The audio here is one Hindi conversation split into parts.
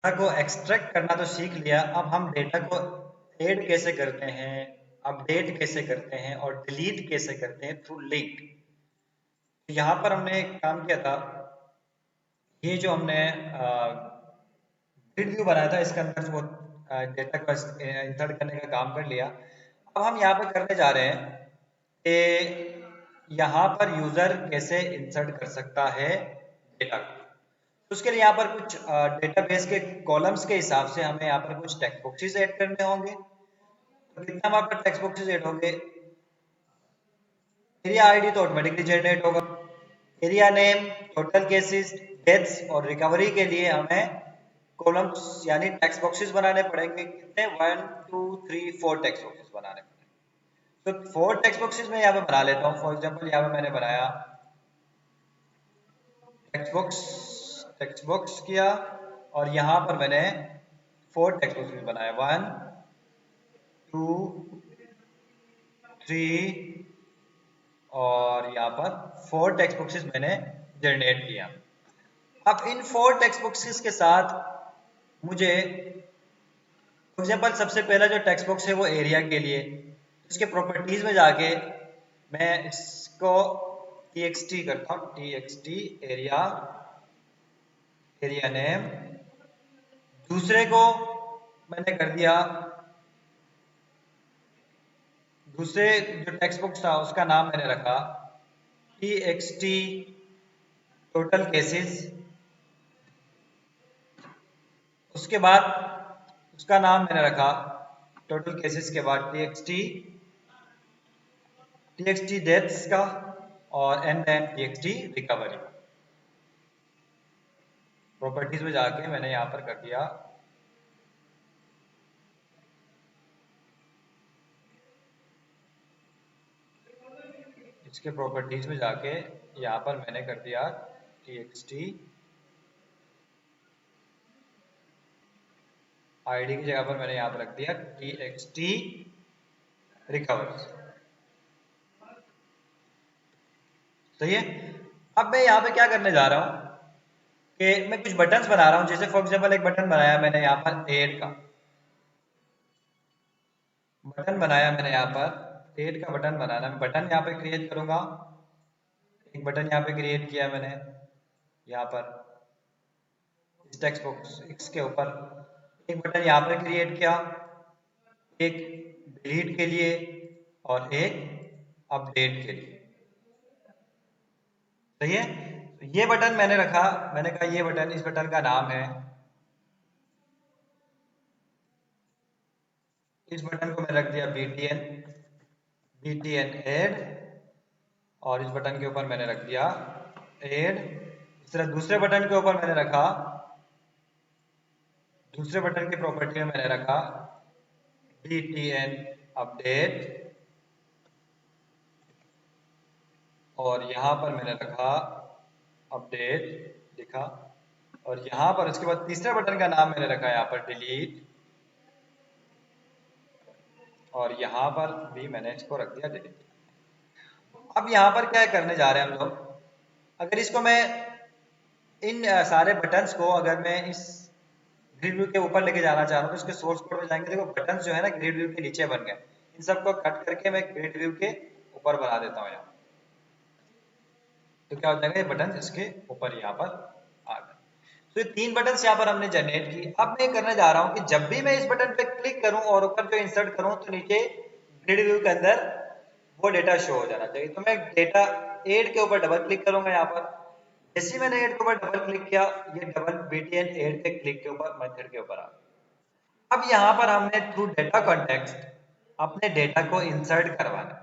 डेटा को एक्सट्रैक्ट करना तो सीख लिया, अब हम डेटा को ऐड कैसे करते हैं, अपडेट कैसे करते हैं और डिलीट कैसे करते हैं थ्रू लिंक। तो यहाँ पर हमने एक काम किया था, ये जो हमने ग्रिड व्यू बनाया था इसके अंदर वो डेटा को इंसर्ट करने का काम कर लिया। अब हम यहाँ पर करने जा रहे हैं कि यहाँ पर यूजर कैसे इंसर्ट कर सकता है डेटा को। तो उसके लिए यहाँ पर कुछ डेटाबेस के कॉलम्स के हिसाब से हमें यहाँ पर कुछ टेक्स्ट बॉक्सेस ऐड करने होंगे। तो कितना वहाँ पर टेक्स्ट बॉक्सेस ऐड होंगे, एरिया आईडी तो ऑटोमेटिकली जनरेट होगा, area name, total cases, deaths और रिकवरी के लिए हमें कॉलम्स यानी टेक्स्ट बॉक्सेस बनाने पड़ेंगे। कितने, 1 2 3 4 टेक्स्ट बॉक्सेस बनाने पड़ेंगे। तो 4 टेक्स्ट बॉक्सेस मैं यहाँ पे बना लेता हूँ। फॉर एग्जांपल यहाँ पे मैंने बनाया टेक्स्ट बॉक्स किया और यहाँ पर मैंने 4 टेक्स्ट बॉक्सेस बनाया, 1 2 3 और यहाँ पर 4 टेक्स्ट बॉक्सेस मैंने जनरेट किया। अब इन 4 टेक्स्ट बॉक्सेस के साथ मुझे फॉर एग्जांपल सबसे पहला जो टेक्स्ट बॉक्स है वो एरिया के लिए, इसके प्रॉपर्टीज में जाके मैं इसको txt करता हूँ, txt एरिया, एरिया नेम। दूसरे को मैंने कर दिया, दूसरे जो टेक्स्ट बॉक्स था उसका नाम मैंने रखा txt टोटल केसेस। उसके बाद उसका नाम मैंने रखा टोटल केसेस के बाद txt डेथ्स का और and then txt recovery. Properties में जाके मैंने यहाँ पर कर दिया इसके प्रॉपर्टीज में जाके यहाँ पर मैंने कर दिया txt आईडी की जगह पर मैंने यहाँ पर रख दिया txt रिकवर। सही है। अब मैं यहाँ पे क्या करने जा रहा हूँ कि मैं कुछ बटन्स बना रहा हूँ। जैसे फॉर एग्जांपल एक बटन बनाया मैंने यहाँ पर ऐड का बटन बनाया, मैंने यहाँ पर ऐड का बटन बनाना, मैं बटन यहाँ पे क्रिएट करूंगा। एक बटन यहाँ पे क्रिएट किया मैंने, यहाँ पर इस टेक्स्ट बॉक्स इसके ऊपर एक बटन यहाँ पर क्रिएट किया, एक डिलीट के लिए और एक अपडेट के लिए। सही है। तो ये बटन मैंने रखा, मैंने कहा ये बटन, इस बटन का नाम है, इस बटन को मैंने रख दिया btn ऐड और इस बटन के ऊपर मैंने रख दिया ऐड। इस तरह दूसरे बटन के ऊपर मैंने रखा, दूसरे बटन की प्रॉपर्टी में मैंने रखा btn अपडेट और यहाँ पर मैंने रखा अपडेट लिखा और यहाँ पर उसके बाद तीसरे बटन का नाम मैंने रखा यहाँ पर डिलीट और यहाँ पर भी मैंने इसको रख दिया डिलीट। अब यहाँ पर क्या करने जा रहे हैं हम लोग, अगर इसको मैं इन सारे बटन्स को अगर मैं इस ग्रिड व्यू के ऊपर लेके जाना चाह रहा हूँ तो इसके सोर्स कोड में जाएंगे, देखो बटन्स जो है ना ग्रिड व्यू के नीचे बन गए, इन सबको कट करके मैं ग्रिड व्यू के ऊपर बना देता हूँ यहाँ। तो क्या हो जाएगा, ये बटन इसके ऊपर यहाँ पर आ गए। तो ये 3 बटन यहाँ पर हमने जनरेट की। अब मैं करने जा रहा हूँ कि जब भी मैं इस बटन पे क्लिक करूँ और ऊपर जो इंसर्ट करूँ तो नीचे ग्रिड व्यू के अंदर वो डेटा शो हो जाना चाहिए। तो मैं डेटा ऐड के ऊपर डबल क्लिक करूंगा यहाँ पर। जैसे मैंने ऐड के ऊपर डबल क्लिक किया, ये डबल btn ऐड के क्लिक के ऊपर मेथड के ऊपर आ गया। अब यहाँ पर हमने थ्रू डेटा कॉन्टेक्स्ट अपने डेटा को इंसर्ट करवाना।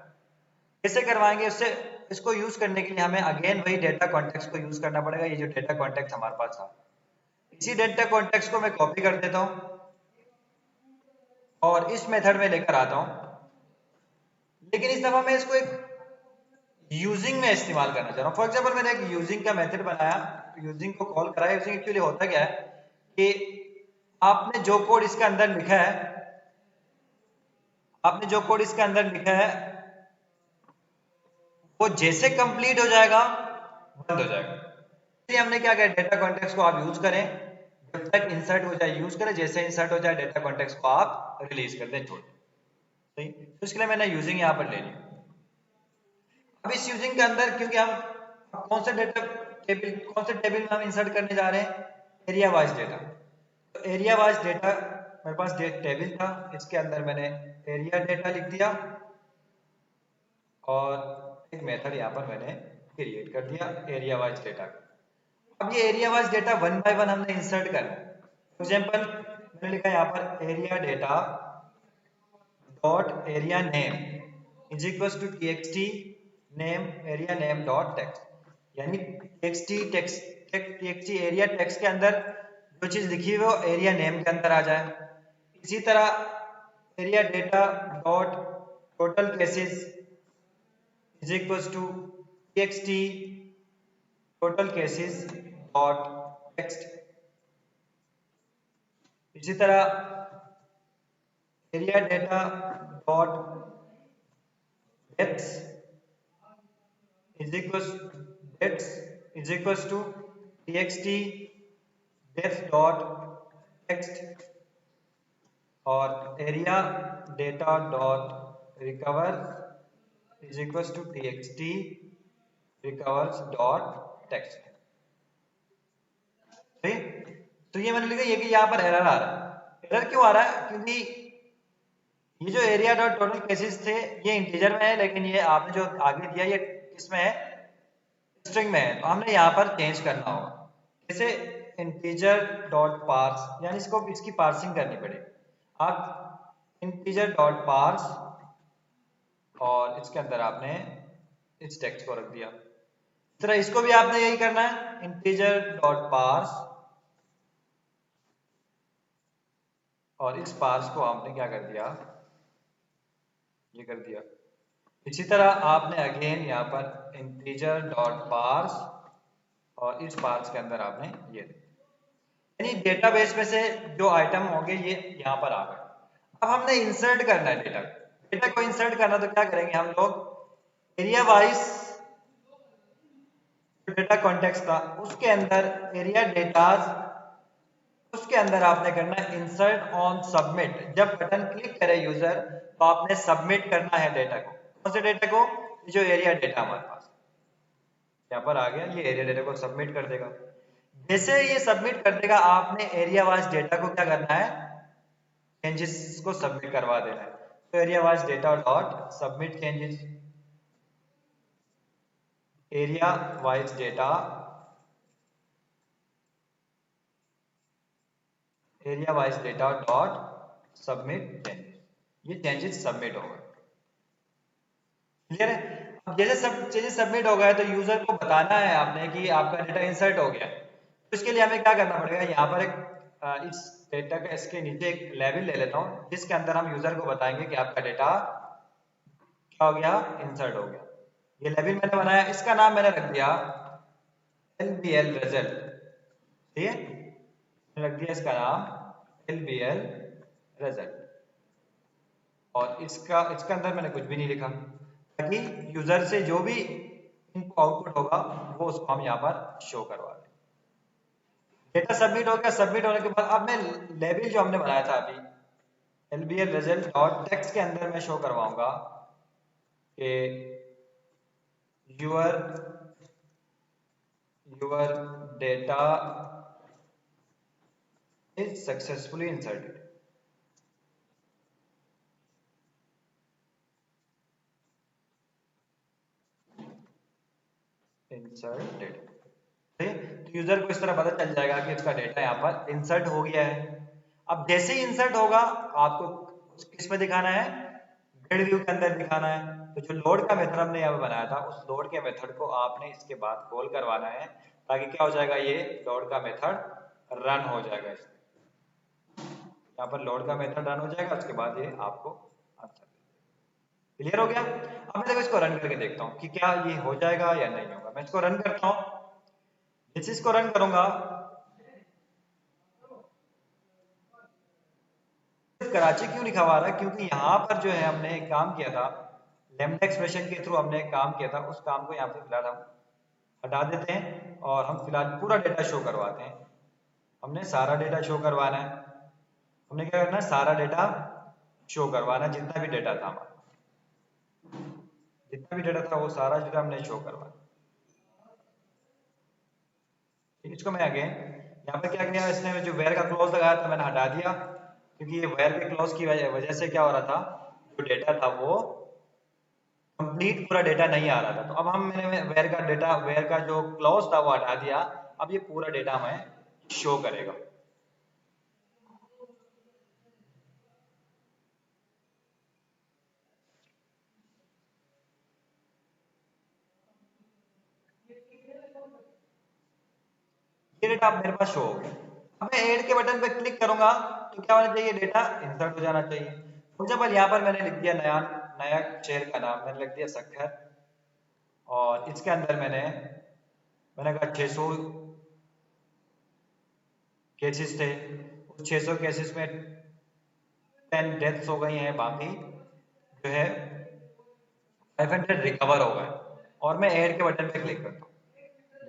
कैसे करवाएंगे, उससे इसको यूज करने के लिए हमें अगेन वही डेटा कॉन्टेक्स्ट को यूज करना पड़ेगा। ये जो डेटा कॉन्टेक्स्ट हमारे पास था, इसी डेटा कॉन्टेक्स्ट को मैं कॉपी कर देता हूँ और इस मेथड में लेकर आता हूँ। लेकिन इस दफा मैं इसको एक यूजिंग में इस्तेमाल करना चाह रहा हूँ। फॉर एग्जाम्पल मैंने एक यूजिंग का मेथड बनाया, यूजिंग को कॉल कराया। यूजिंग एक्चुअली होता क्या है कि आपने जो कोड इसके अंदर लिखा है, आपने जो कोड इसके अंदर लिखा है वो जैसे कंप्लीट हो जाएगा बंद हो जाएगा। इसलिए हमने क्या किया, डेटा कॉन्टेक्स्ट को आप यूज करें, जब तक इंसर्ट हो जाए यूज करें, जैसे इंसर्ट हो जाए डेटा कॉन्टेक्स्ट को आप रिलीज कर दें, छोड़ दें। सही, तो इसके लिए मैंने यूजिंग यहाँ पर ले लिया। अब इस यूजिंग के अंदर क्योंकि हम कौन से डेटा टेबल, कौन से टेबल में हम इंसर्ट करने जा रहे हैं, एरिया वाइज डेटा। तो एरिया वाइज डेटा मेरे पास टेबल था, इसके अंदर मैंने एरिया डेटा लिख दिया और एक मेथड यहाँ पर मैंने क्रिएट कर दिया एरिया वाइज डेटा। अब ये area wise data one by one हमने इंसर्ट करना है। फॉर एग्जाम्पल मैंने लिखा यहाँ पर area data dot area name is equal to txt name area name dot text, यानी txt एरिया टेक्स्ट के अंदर जो चीज लिखी हुई वो एरिया नेम के अंदर आ जाए। इसी तरह area data dot total cases is equal to txt total cases dot text. इसी तरह area data dot depth is equal to txt depth dot text और area data dot recover is equal to txt recovers dot text. तो ये मैंने लिखा, ये कि यहाँ पर एरर आ रहा है। एरर क्यों आ रहा है? क्योंकि ये जो एरिया डॉट टोटल केसेस थे ये इंटीजर में है, लेकिन ये आपने जो आगे दिया ये किसमें है, स्ट्रिंग में है। तो हमने यहाँ पर चेंज करना होगा। जैसे इंटीजर डॉट पार्स, यानी इसको इसकी पार्सिंग करनी पड़ेगी। आप इंटीजर डॉट पार्स और इसके अंदर आपने इस टेक्स्ट को रख दिया। इस तरह इसको भी आपने यही करना है, इंटीजर डॉट पार्स और इस पार्स को आपने क्या कर दिया, ये कर दिया। इसी तरह आपने अगेन यहाँ पर इंटीजर डॉट पार्स और इस पार्स के अंदर आपने ये, यानी डेटाबेस में से जो आइटम होंगे ये यहाँ पर आ गए। अब हमने इंसर्ट करना है डेटा को इंसर्ट करना, तो क्या करेंगे हम लोग, एरिया वाइज डेटा कॉन्टेक्स्ट था उसके अंदर एरिया डेटाज, उसके अंदर आपने करना है इंसर्ट ऑन सबमिट। जब बटन क्लिक करे यूजर तो आपने सबमिट करना है डेटा को। कौन से डेटा को, जो एरिया डेटा हमारे पास यहाँ पर आ गया, ये एरिया डेटा को सबमिट कर देगा। जैसे ये सबमिट कर देगा आपने एरिया वाइज डेटा को क्या करना है, चेंजेस को सबमिट करवा देना है। तो area wise data dot submit changes, area wise data dot submit changes, ये चेंजेस सबमिट हो गए। क्लियर है? अब जैसे सब चेंजेस सबमिट हो गए तो यूजर को बताना है आपने कि आपका डेटा इंसर्ट हो गया। तो इसके लिए हमें क्या करना पड़ेगा, यहाँ पर एक इस डेटा का इसके नीचे एक लेवल ले लेता हूँ जिसके अंदर हम यूजर को बताएंगे कि आपका डेटा क्या हो गया, इंसर्ट हो गया। ये लेवल मैंने बनाया, इसका नाम मैंने रख दिया LBL रिजल्ट। ठीक है, मैंने रख दिया इसका नाम LBL रिजल्ट और इसका अंदर मैंने कुछ भी नहीं लिखा, ताकि यूजर से जो भी इनको आउटपुट होगा वो उसको हम यहाँ पर शो करवा दें। डेटा सबमिट हो गया। सबमिट होने के बाद अब मैं लेवल जो हमने बनाया था अभी LBL रिजल्ट डॉट टेक्स्ट के अंदर मैं शो करवाऊंगा कि your data is successfully inserted। Inserted, तो यूजर को इस तरह पता चल जाएगा कि इसका डेटा यहाँ पर इंसर्ट हो गया है। अब जैसे ही इंसर्ट होगा आपको किस में दिखाना है, ग्रिड व्यू के अंदर दिखाना है। तो जो लोड का मेथड हमने यहाँ पर बनाया था उस लोड के मेथड को आपने इसके बाद कॉल करवाना है, ताकि क्या हो जाएगा, ये लोड का मेथड रन हो जाएगा। यहाँ पर लोड का मेथड रन हो जाएगा, उसके बाद ये आपको आंसर। क्लियर हो गया? अब मैं देखो इसको रन करके देखता हूँ कि क्या ये हो जाएगा या नहीं होगा। मैं इसको रन करता हूँ, जिस इसको रन करूंगा कराची क्यों लिखा हुआ है, क्योंकि यहाँ पर जो है हमने एक काम किया था, लैम्डा एक्सप्रेशन के थ्रू हमने एक काम किया था, उस काम को यहाँ पे फिलहाल हम हटा देते हैं और हम फिलहाल पूरा डेटा शो करवाते हैं। हमने सारा डेटा शो करवाना है। हमने क्या करना है, सारा डेटा शो करवाना है, जितना भी डेटा था हमारा, जितना भी डेटा था वो सारा डेटा हमने शो करवाना। ठीक, इसको मैं आगे यहाँ पर क्या किया, इसने जो वेयर का क्लॉज लगाया था मैंने हटा दिया, क्योंकि ये वेयर के क्लॉज की वजह से क्या हो रहा था, जो डेटा था वो कंप्लीट पूरा डेटा नहीं आ रहा था। तो अब हम मैंने वेयर का जो क्लॉज था वो हटा दिया, अब ये पूरा डेटा हमें शो करेगा। ये डेटा अब मेरे पास शो हो गया। अब मैं ऐड के बटन पे क्लिक करूंगा तो क्या होना चाहिए, डेटा इंसर्ट हो जाना चाहिए। फॉर एग्जाम्पल यहाँ पर मैंने लिख दिया नया नया शेयर का नाम मैंने लिख दिया सखर, और इसके अंदर मैंने कहा 600 केसेस थे, उस 600 केसेस में 10 डेथ्स हो गई हैं, बाकी जो है 500 रिकवर हो गए। और मैं ऐड के बटन पे क्लिक करता हूँ।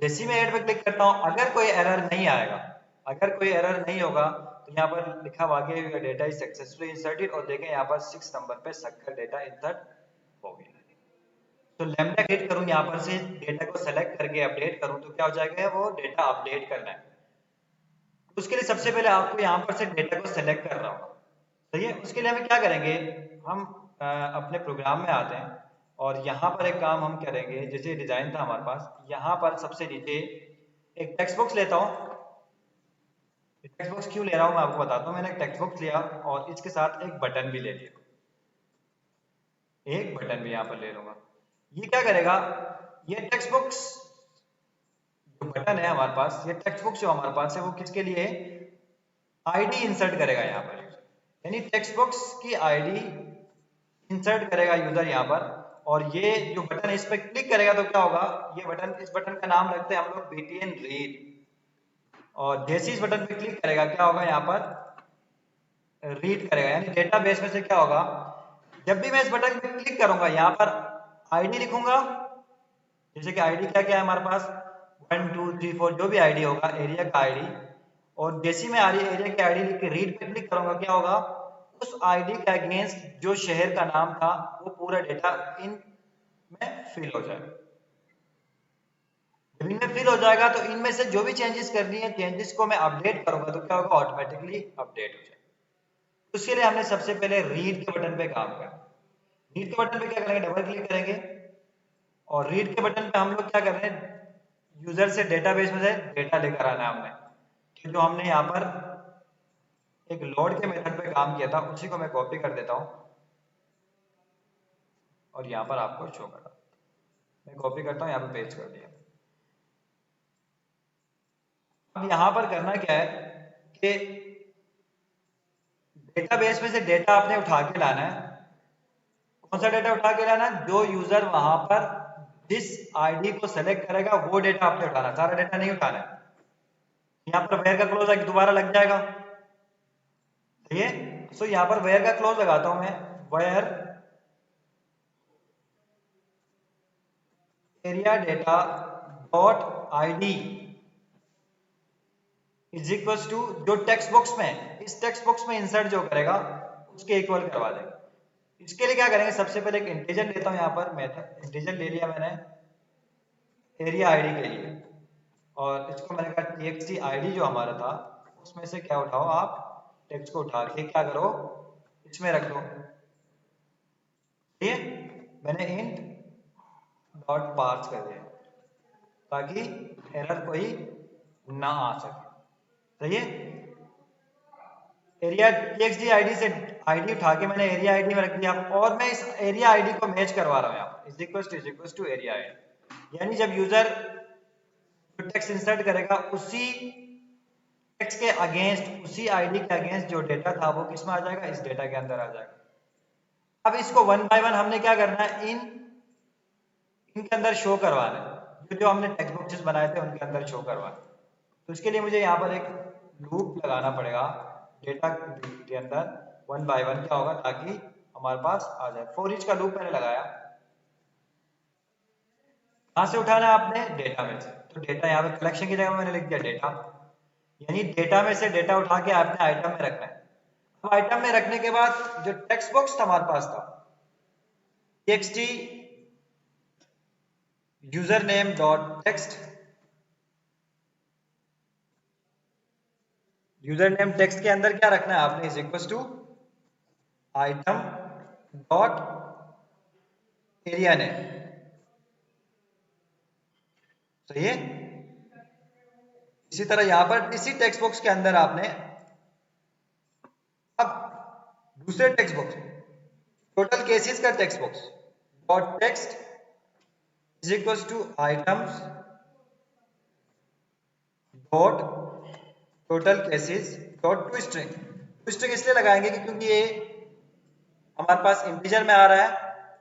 जैसे ही मैं ऐड पे क्लिक करता हूँ, अगर कोई एरर नहीं आएगा, अगर कोई एरर नहीं होगा, तो यहाँ पर लिखा हुआ आगे डेटा इज सक्सेसफुली इंसर्टेड, और देखें यहाँ पर 6 नंबर पे सक्कर डेटा इंसर्ट हो गया। तो लैम्डा क्रिएट करूँ, यहाँ पर से डेटा को सेलेक्ट करके अपडेट करूँ तो क्या हो जाएगा, वो डेटा अपडेट करना है। उसके लिए सबसे पहले आपको यहाँ पर से डेटा को सेलेक्ट करना होगा। सही है, उसके लिए हमें क्या करेंगे, हम अपने प्रोग्राम में आते हैं और यहाँ पर एक काम हम करेंगे, जैसे डिजाइन था हमारे पास, यहाँ पर सबसे नीचे एक टेक्स्ट बॉक्स लेता हूँ। टेक्स्ट बॉक्स क्यों ले रहा हूँ मैं आपको बताता हूँ। मैंने एक टेक्स्ट बॉक्स लिया और इसके साथ एक बटन भी ले लिया, एक बटन भी यहाँ पर ले लूंगा। ये क्या करेगा, ये टेक्स्ट बॉक्स जो बटन है हमारे पास, ये टेक्स्ट बॉक्स जो हमारे पास है वो किसके लिए, आईडी इंसर्ट करेगा यहाँ पर, यानी टेक्स्ट बॉक्स की आईडी इंसर्ट करेगा यूजर यहाँ पर। और ये जो बटन है इस पर क्लिक करेगा तो क्या होगा, ये बटन, इस बटन का नाम रखते हैं हम लोग बीटीएन रीड। और जैसे इस बटन पे क्लिक करेगा क्या होगा, यहाँ पर रीड करेगा, यानी डेटाबेस में से क्या होगा, जब भी मैं इस बटन पे क्लिक करूंगा यहाँ पर आईडी लिखूंगा, जैसे कि आईडी क्या क्या है हमारे पास, 1 2 3 4 जो भी आईडी होगा, एरिया का आईडी। और जैसे मैं एरिया की आईडी लिख के रीड पे क्लिक करूंगा क्या होगा, उस आईडी के अगेंस्ट जो शहर का नाम था वो पूरा डेटा इन में फिल हो जाएगा। जब इनमें फिल हो जाएगा तो इनमें से जो भी चेंजेस करनी है, चेंजेस को मैं अपडेट करूंगा तो क्या होगा, ऑटोमेटिकली अपडेट हो जाएगा। उसके लिए हमने सबसे पहले रीड के बटन पे काम करना। रीड के बटन पे क्या करेंगे, डबल क्लिक करेंगे और रीड के बटन पे हम लोग क्या कर रहे हैं, यूजर से डेटाबेस में से डेटा लेकर आना है हमने। तो जो हमने यहाँ पर एक लोड के मेथड पे काम किया था उसी को मैं कॉपी कर देता हूँ और यहाँ पर आपको शो कर रहा हूँ। मैं कॉपी करता हूँ, यहाँ पर पेस्ट कर दिया। अब यहाँ पर करना क्या है कि डेटाबेस में से डेटा आपने उठा के लाना है। कौन सा डेटा उठा के लाना है, जो यूजर वहां पर जिस आईडी को सेलेक्ट करेगा वो डेटा आपने उठाना है, सारा डेटा नहीं उठाना है। यहाँ पर वेयर का क्लोज दोबारा लग जाएगा, सही है। सो यहाँ पर वेयर का क्लोज लगाता हूं मैं, where area data dot ID is equal to जो टेक्स्ट बॉक्स में, इस टेक्स्ट बॉक्स में इंसर्ट जो करेगा उसके इक्वल करवा देगा। इसके लिए क्या करेंगे, सबसे पहले एक इंटीजर लेता हूं, यहाँ पर मेथड इंटीजर ले लिया मैंने एरिया आईडी के लिए, और इसको मैंने कहा txt आईडी जो हमारा था उसमें से क्या उठाओ, आप टेक्स्ट को उठा के क्या करो, इसमें रख दो। ठीक है, मैंने इंट डॉट पार्स कर दिया ताकि एरर कोई ना आ सके। सही है, एरिया txt आईडी से आईडी उठा के मैंने एरिया आईडी में रख दिया, और मैं इस एरिया आईडी को मैच करवा रहा हूँ यहाँ पर, is equal to area ID. यानी जब यूजर जो टेक्स्ट इंसर्ट करेगा उसी टेक्स्ट के अगेंस्ट, उसी आईडी के अगेंस्ट जो डेटा था वो किस में आ जाएगा, इस डेटा के अंदर आ जाएगा। अब इसको वन बाय वन हमने क्या करना है, इनके अंदर शो करवाना है, जो हमने टेक्स्ट बॉक्सेस बनाए थे उनके अंदर शो करवाना। तो इसके लिए मुझे यहाँ पर एक लूप लगाना पड़ेगा डेटा के अंदर, वन बाय वन क्या होगा ताकि हमारे पास आ जाए। फॉर ईच का लूप मैंने लगाया, कहाँ से उठाना है आपने, डेटा में से। तो डेटा यहाँ पे कलेक्शन की जगह मैंने लिख दिया डेटा, यानी डेटा में से डेटा उठा के आपने आइटम में रखना है। अब आइटम में रखने के बाद जो टेक्स्ट बॉक्स था हमारे पास था txt user name dot text, user name text के अंदर क्या रखना है आपने, is equal to item dot area name. सही है। इसी तरह यहां पर इसी टेक्स्ट बॉक्स के अंदर आपने अब दूसरे टेक्स्ट बॉक्स टोटल केसेस का text box dot text is equal to items dot total cases dot to string. To string इसलिए लगाएंगे कि क्योंकि ये हमारे पास इंटीजर में आ रहा है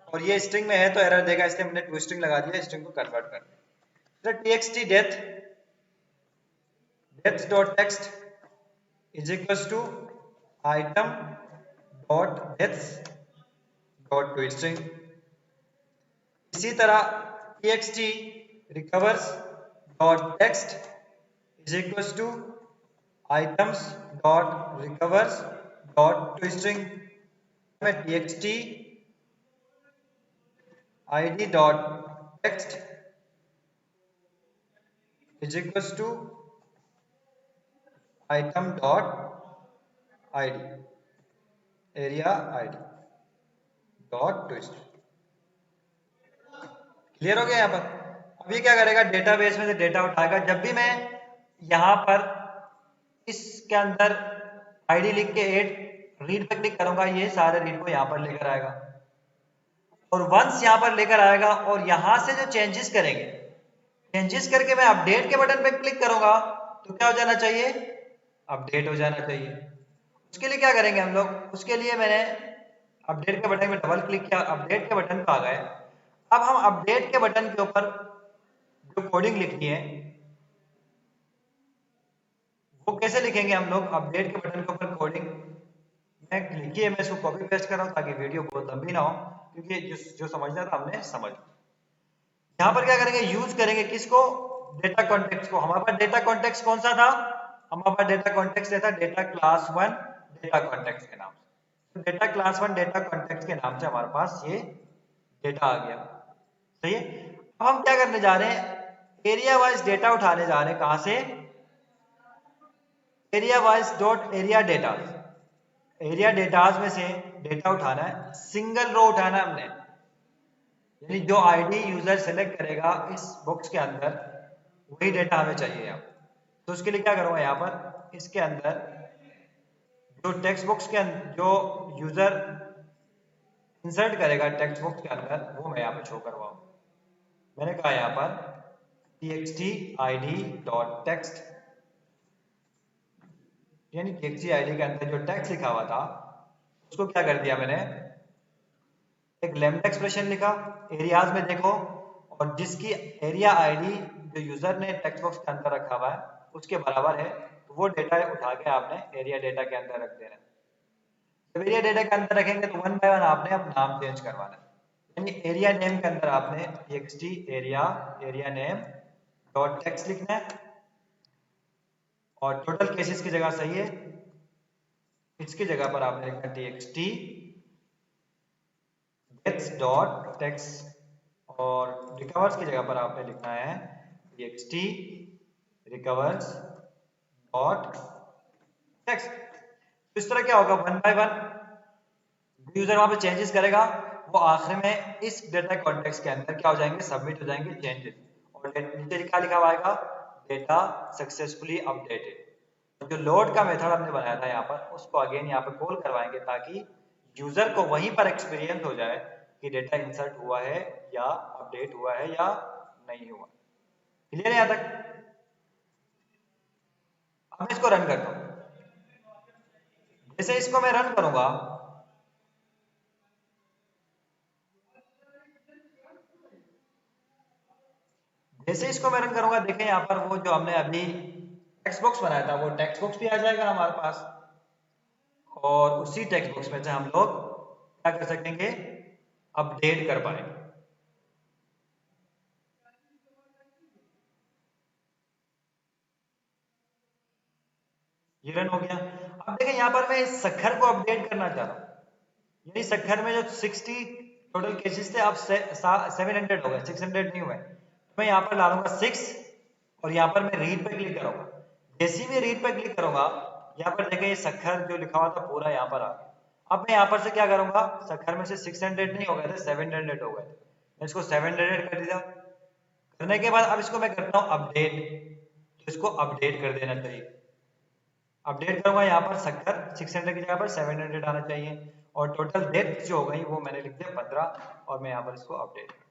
और ये स्ट्रिंग में है तो एरर देगा, इसलिए हमने टू स्ट्रिंग लगा दिया स्ट्रिंग को कन्वर्ट कर दिया। txt death death dot text is equal to item dot deaths dot to string. इसी तरह txt recovers dot text is equal to items dot recovers dot to string में txt id dot text is equal to item dot id area id dot to string. Clear हो गया यहाँ पर। अब ये क्या करेगा, डेटाबेस में से डेटा उठाएगा। जब भी मैं यहाँ पर इसके अंदर आईडी लिख के एड रीड पे क्लिक करूंगा, ये सारे रीड को यहाँ पर लेकर आएगा और वंस यहाँ पर लेकर आएगा और यहाँ से जो चेंजेस करेंगे, चेंजेस करके मैं अपडेट के बटन पे क्लिक करूंगा तो क्या हो जाना चाहिए, अपडेट हो जाना चाहिए। उसके लिए क्या करेंगे हम लोग, उसके लिए मैंने अपडेट के बटन में डबल क्लिक किया, अपडेट के बटन पे आ गए। अब हम अपडेट के बटन के ऊपर जो कोडिंग लिखनी है वो कैसे लिखेंगे हम लोग, अपडेट के बटन के ऊपर कोडिंग मैं लिखी है, मैं इसको कॉपी पेस्ट कर रहा हूँ ताकि वीडियो बहुत लंबी ना हो, क्योंकि जो समझना था हमने समझ। यहाँ पर क्या करेंगे, यूज करेंगे किसको, डेटा कॉन्टेक्स्ट को। हमारे पास डेटा कॉन्टेक्स्ट कौन सा था, हमारे पास डेटा कॉन्टेक्स्ट था डेटा क्लास 1 डेटा कॉन्टेक्स्ट के नाम से। डेटा क्लास 1 डेटा कॉन्टेक्स्ट के नाम से हमारे पास ये डेटा आ गया। सही है। अब हम क्या करने जा रहे हैं, एरिया वाइज डेटा उठाने जा रहे हैं। कहां से, area wise dot area data, area datas में से डेटा उठाना है, सिंगल रो उठाना है हमने, यानी जो आईडी यूजर सेलेक्ट करेगा इस बॉक्स के अंदर वही डेटा हमें चाहिए यहाँ। तो उसके लिए क्या करूंगा, यहाँ पर इसके अंदर जो टेक्स्ट बॉक्स के अंदर जो यूजर इंसर्ट करेगा टेक्स्ट बॉक्स के अंदर वो मैं यहाँ पे शो करवाऊँ। मैंने कहा यहाँ पर txt id डॉट टेक्स्ट, यानी txt id के अंदर जो टेक्स्ट लिखा हुआ था उसको क्या कर दिया मैंने, एक लैम्डा एक्सप्रेशन लिखा एरियाज में देखो, और जिसकी एरिया आईडी जो यूजर ने टेक्स्ट बॉक्स के अंदर रखा हुआ है उसके बराबर है, तो वो डेटा उठा के आपने एरिया डेटा के अंदर रख देना है। जब एरिया डेटा के अंदर रखेंगे तो वन बाय वन आपने अब नाम चेंज करवाना है, यानी एरिया नेम के अंदर आपने txt area area name dot text लिखना है और टोटल केसेस की जगह सही है, इसकी जगह पर आपने लिखना txt gets डॉट टेक्स्ट और रिकवर्स की जगह पर आपने लिखना है txt रिकवर्स डॉट टेक्स्ट। इस तरह क्या होगा, वन बाय वन यूजर वहां पे चेंजेस करेगा, वो आखिर में इस डेटा कॉन्टेक्स्ट के अंदर क्या हो जाएंगे, सबमिट हो जाएंगे चेंजेस, और नीचे लिखा लिखा आएगा डेटा सक्सेसफुली अपडेटेड। जो लोड का मेथड हमने बनाया था यहाँ पर उसको अगेन यहाँ पर कॉल करवाएंगे ताकि यूजर को वहीं पर एक्सपीरियंस हो जाए कि डेटा इंसर्ट हुआ है या अपडेट हुआ है या नहीं हुआ। क्लियर है यहाँ तक। अब मैं इसको रन करता हूँ, जैसे इसको मैं रन करूंगा जैसे इसको मैं रन करूंगा देखें यहाँ पर वो जो हमने अभी टेक्स्ट बॉक्स बनाया था वो टेक्स्ट बॉक्स भी आ जाएगा हमारे पास, और उसी टेक्स्ट बॉक्स में से हम लोग क्या कर सकेंगे, अपडेट कर पाएंगे। ये रन हो गया। अब देखें यहाँ पर मैं इस सखर को अपडेट करना चाह रहा हूँ, यानी सखर में जो 60 टोटल केसेस थे अब 700 हो गए, 600 नहीं हुए। मैं यहाँ पर डालूंगा 6 और यहाँ पर मैं रीड पे क्लिक करूंगा। जैसे ही मैं रीड पे क्लिक करूंगा यहाँ पर देखें ये सखर जो लिखा हुआ था पूरा यहाँ पर आ गया। अब मैं यहाँ पर से क्या करूंगा, सखर में से 600 नहीं हो गए थे, 700 हो गए थे, मैं इसको 700 कर दिया। करने के बाद अब इसको मैं करता हूँ अपडेट, तो इसको अपडेट कर देना चाहिए। अपडेट करूंगा यहाँ पर सखर 600 की जगह पर 700 आना चाहिए और टोटल डेथ जो हो गई वो मैंने लिख दिया 15 और मैं यहाँ पर इसको अपडेट कर दिया।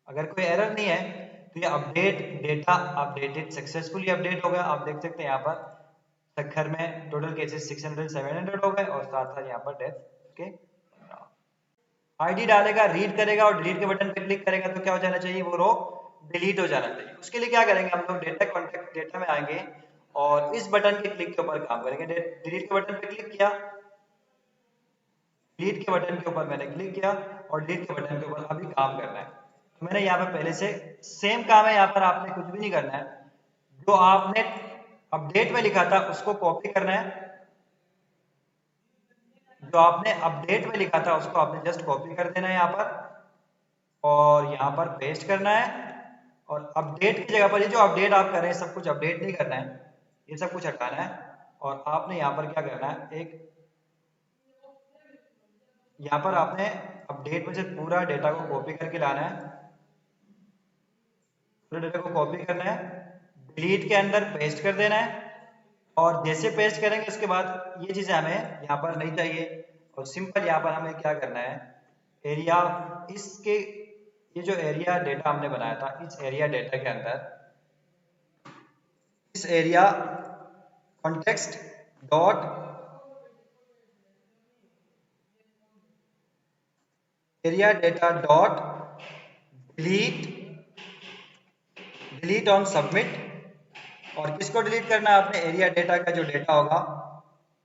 अगर कोई एरर नहीं है तो ये update data updated successfully update हो गया। आप देख सकते हैं यहाँ पर सखर में टोटल केसेस 600 700 हो गए और साथ साथ यहाँ पर डेथ के आईडी डालेगा, रीड करेगा और डिलीट के बटन पे क्लिक करेगा तो क्या हो जाना चाहिए, वो रो डिलीट हो जाना चाहिए। उसके लिए क्या करेंगे हम लोग, डेटा कॉन्टेक्ट डेटा में आएंगे और इस बटन के क्लिक के ऊपर काम करेंगे। डिलीट के बटन पे क्लिक किया, डिलीट के बटन के ऊपर मैंने क्लिक किया और डिलीट के बटन के ऊपर अभी काम करना है। तो मैंने यहाँ पर पहले से सेम काम है, यहाँ पर आपने कुछ भी नहीं करना है, जो आपने अपडेट में लिखा था उसको कॉपी करना है, जो आपने अपडेट में लिखा था उसको आपने जस्ट कॉपी कर देना है यहाँ पर और यहाँ पर पेस्ट करना है। और अपडेट की जगह पर ये जो अपडेट आप कर रहे हैं सब कुछ अपडेट नहीं करना है, ये सब कुछ हटाना है और आपने यहाँ पर क्या करना है, एक यहाँ पर आपने अपडेट में से पूरा डेटा को कॉपी करके लाना है, पूरे डेटा को कॉपी करना है, डिलीट के अंदर पेस्ट कर देना है और जैसे पेस्ट करेंगे उसके बाद ये चीजें हमें यहाँ पर नहीं चाहिए और सिंपल यहाँ पर हमें क्या करना है, एरिया इसके ये जो एरिया डेटा हमने बनाया था इस एरिया डेटा के अंदर इस area context dot area data dot delete delete on submit. और किसको डिलीट करना है, आपने एरिया डेटा का जो डेटा होगा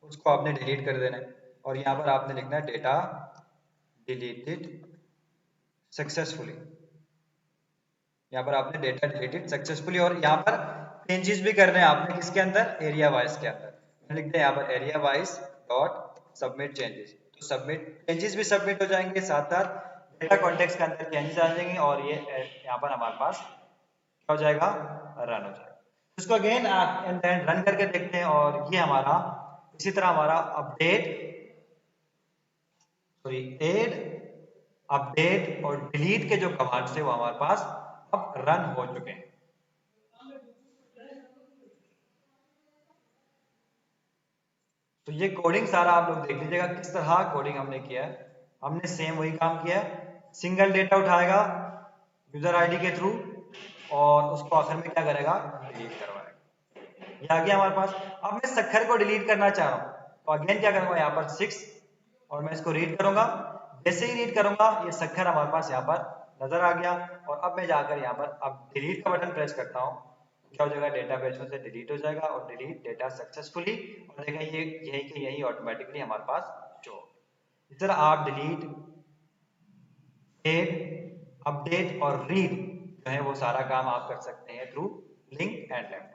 उसको आपने डिलीट कर देना है और यहाँ पर आपने लिखना है डेटा डिलीटेड सक्सेसफुली। यहाँ पर आपने डेटा डिलीटेड सक्सेसफुली और यहाँ पर चेंजेस भी करने हैं आपने किसके अंदर, एरिया वाइज के अंदर। मैंने लिख दिया यहाँ पर area wise dot submit changes, तो सबमिट चेंजेस भी सबमिट हो जाएंगे, साथ साथ डेटा कॉन्टेक्स्ट के अंदर चेंजेस आ जाएंगे और ये यहाँ पर हमारे पास क्या हो जाएगा, रन हो जाएगा। इसको अगेन एंड देन रन करके देखते हैं और ये हमारा इसी तरह हमारा अपडेट सॉरी एड अपडेट और डिलीट के जो कमांड्स थे वो हमारे पास अब रन हो चुके हैं। तो ये कोडिंग सारा आप लोग देख लीजिएगा किस तरह कोडिंग हमने किया है। हमने सेम वही काम किया है, सिंगल डेटा उठाएगा यूजर आईडी के थ्रू और उसको आखिर में क्या करेगा, डिलीट करवाएगा। ये आ गया हमारे पास। अब मैं सखर को डिलीट करना चाह रहा हूँ तो अगेन क्या करूंगा, यहाँ पर 6 और मैं इसको रीड करूंगा। जैसे ही रीड करूंगा ये सखर हमारे पास यहाँ पर नजर आ गया और अब मैं जाकर यहाँ पर अब डिलीट का बटन प्रेस करता हूँ, क्या हो जाएगा, डेटाबेस में से डिलीट हो जाएगा और डिलीट डेटा सक्सेसफुली। और देखा ये यही के यही ऑटोमेटिकली हमारे पास जो इस तरह आप डिलीट एड अपडेट और रीड जो है वो सारा काम आप कर सकते हैं थ्रू लिंक एंड लेफ्ट।